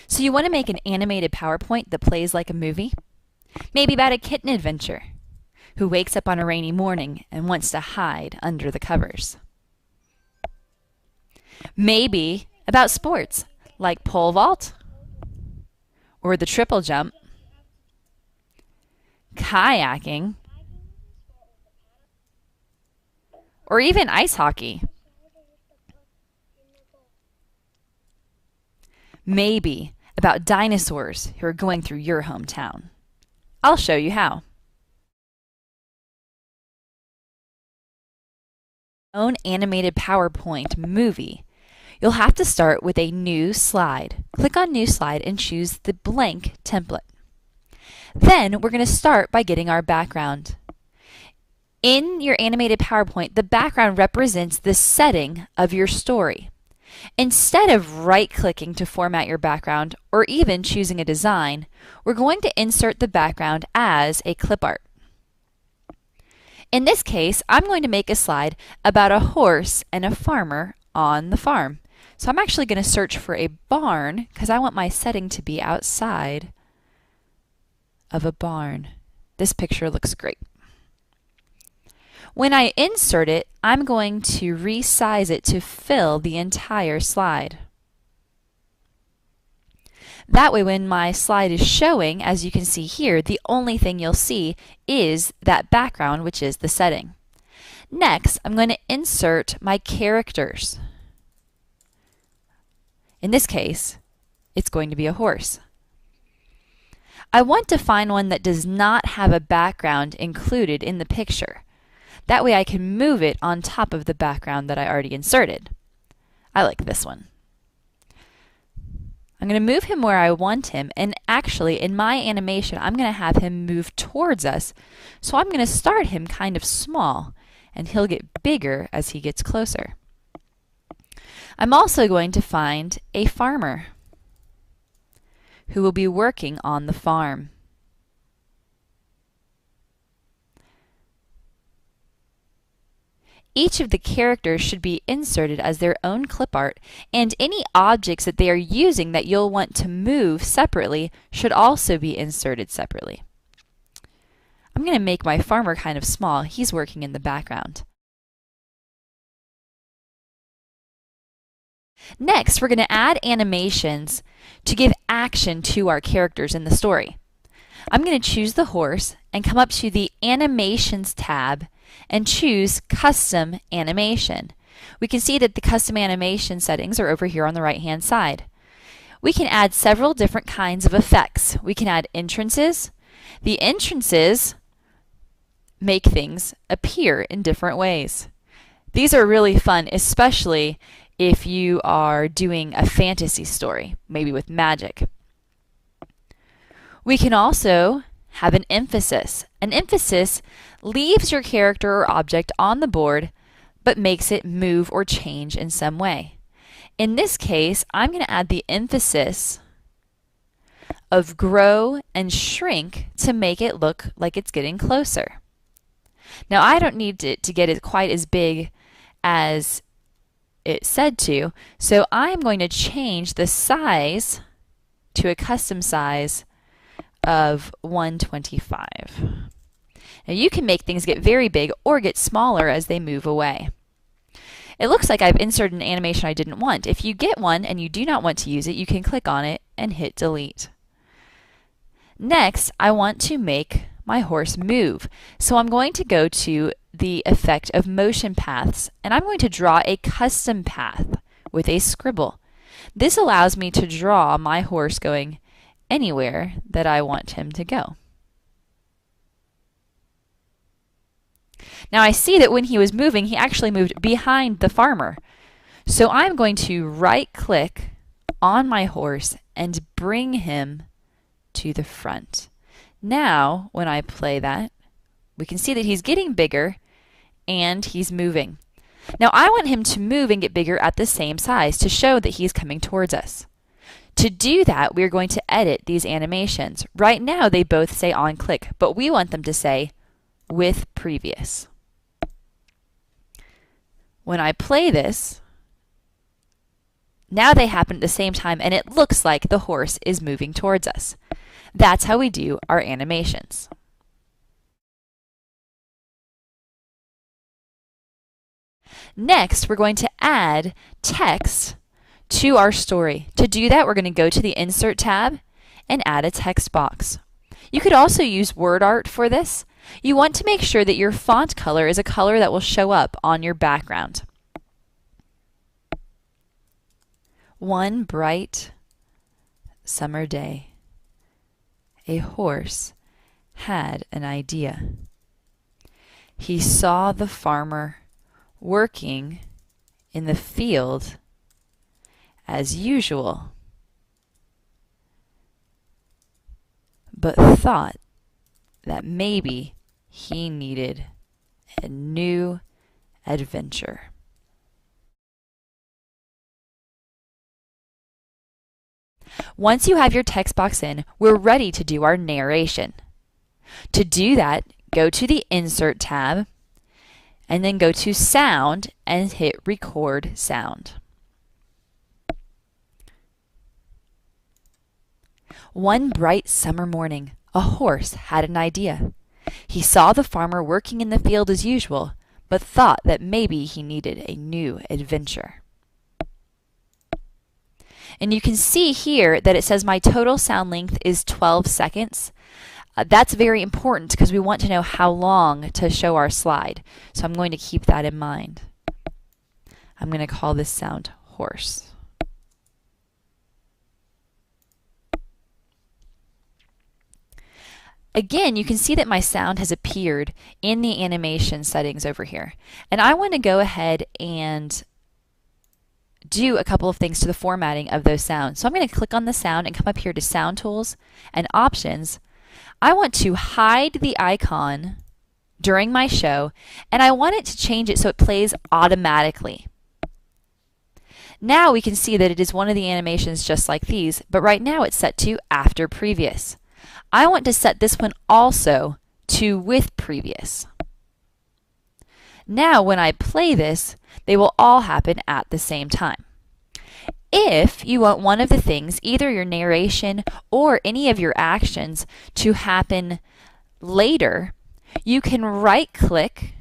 So you want to make an animated PowerPoint that plays like a movie? Maybe about a kitten adventure who wakes up on a rainy morning and wants to hide under the covers. Maybe about sports like pole vault or the triple jump, kayaking, or even ice hockey. Maybe about dinosaurs who are going through your hometown. I'll show you how. Own animated PowerPoint movie, you'll have to start with a new slide. Click on New Slide and choose the blank template. Then we're going to start by getting our background. In your animated PowerPoint, the background represents the setting of your story. Instead of right-clicking to format your background or even choosing a design, we're going to insert the background as a clip art. In this case, I'm going to make a slide about a horse and a farmer on the farm. So I'm actually going to search for a barn because I want my setting to be outside of a barn. This picture looks great. When I insert it, I'm going to resize it to fill the entire slide. That way when my slide is showing, as you can see here, the only thing you'll see is that background, which is the setting. Next, I'm going to insert my characters. In this case, it's going to be a horse. I want to find one that does not have a background included in the picture. That way I can move it on top of the background that I already inserted. I like this one. I'm going to move him where I want him, and actually in my animation I'm going to have him move towards us. So I'm going to start him kind of small, and he'll get bigger as he gets closer. I'm also going to find a farmer who will be working on the farm. Each of the characters should be inserted as their own clip art, and any objects that they are using that you'll want to move separately should also be inserted separately. I'm going to make my farmer kind of small. He's working in the background. Next, we're going to add animations to give action to our characters in the story. I'm going to choose the horse and come up to the Animations tab and choose Custom Animation. We can see that the custom animation settings are over here on the right-hand side. We can add several different kinds of effects. We can add entrances. The entrances make things appear in different ways. These are really fun, especially if you are doing a fantasy story, maybe with magic. We can also have an emphasis. An emphasis leaves your character or object on the board but makes it move or change in some way. In this case, I'm going to add the emphasis of grow and shrink to make it look like it's getting closer. Now I don't need it to get it quite as big as it said to, so I'm going to change the size to a custom size of 125. Now you can make things get very big or get smaller as they move away. It looks like I've inserted an animation I didn't want. If you get one and you do not want to use it, you can click on it and hit delete. Next, I want to make my horse move. So I'm going to go to the effect of motion paths, and I'm going to draw a custom path with a scribble. This allows me to draw my horse going anywhere that I want him to go. Now I see that when he was moving, he actually moved behind the farmer. So I'm going to right-click on my horse and bring him to the front. Now, when I play that, we can see that he's getting bigger and he's moving. Now I want him to move and get bigger at the same size to show that he's coming towards us. To do that, we're going to edit these animations. Right now they both say on click, but we want them to say with previous. When I play this, Now they happen at the same time and it looks like the horse is moving towards us. That's how we do our animations. Next, we're going to add text to our story. To do that, we're going to go to the Insert tab and add a text box. You could also use word art for this. You want to make sure that your font color is a color that will show up on your background. One bright summer day, a horse had an idea. He saw the farmer working in the field as usual, but thought that maybe he needed a new adventure. Once you have your text box in, we're ready to do our narration. To do that, go to the Insert tab and then go to Sound and hit Record Sound. One bright summer morning, a horse had an idea. He saw the farmer working in the field as usual, but thought that maybe he needed a new adventure. And you can see here that it says my total sound length is 12 seconds. That's very important because we want to know how long to show our slide. So I'm going to keep that in mind. I'm going to call this sound horse. Again, you can see that my sound has appeared in the animation settings over here. And I want to go ahead and do a couple of things to the formatting of those sounds. So I'm going to click on the sound and come up here to Sound Tools and Options. I want to hide the icon during my show, and I want it to change it so it plays automatically. Now we can see that it is one of the animations just like these, but right now it's set to After Previous. I want to set this one also to With Previous. Now when I play this, they will all happen at the same time. If you want one of the things, either your narration or any of your actions, to happen later, you can right-click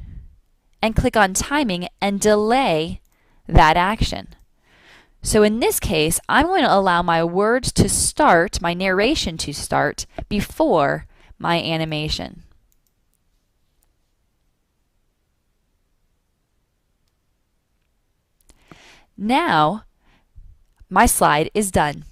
and click on Timing and delay that action. So in this case, I'm going to allow my words to start, my narration to start, before my animation. Now, my slide is done.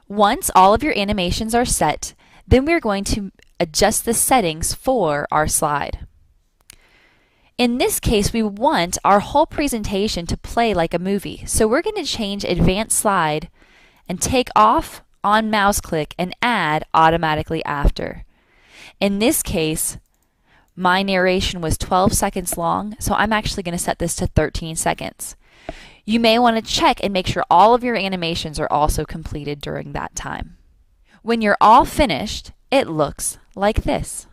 Once all of your animations are set, then we're going to adjust the settings for our slide. In this case, we want our whole presentation to play like a movie. So we're going to change Advanced Slide and take off on mouse click and add automatically after. In this case, my narration was 12 seconds long, so I'm actually going to set this to 13 seconds. You may want to check and make sure all of your animations are also completed during that time. When you're all finished, it looks like this.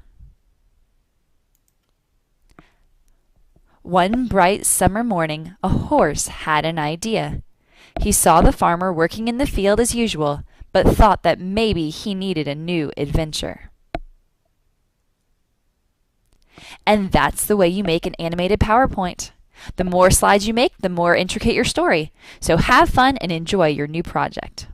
One bright summer morning, a horse had an idea. He saw the farmer working in the field as usual, but thought that maybe he needed a new adventure. And that's the way you make an animated PowerPoint. The more slides you make, the more intricate your story. So have fun and enjoy your new project.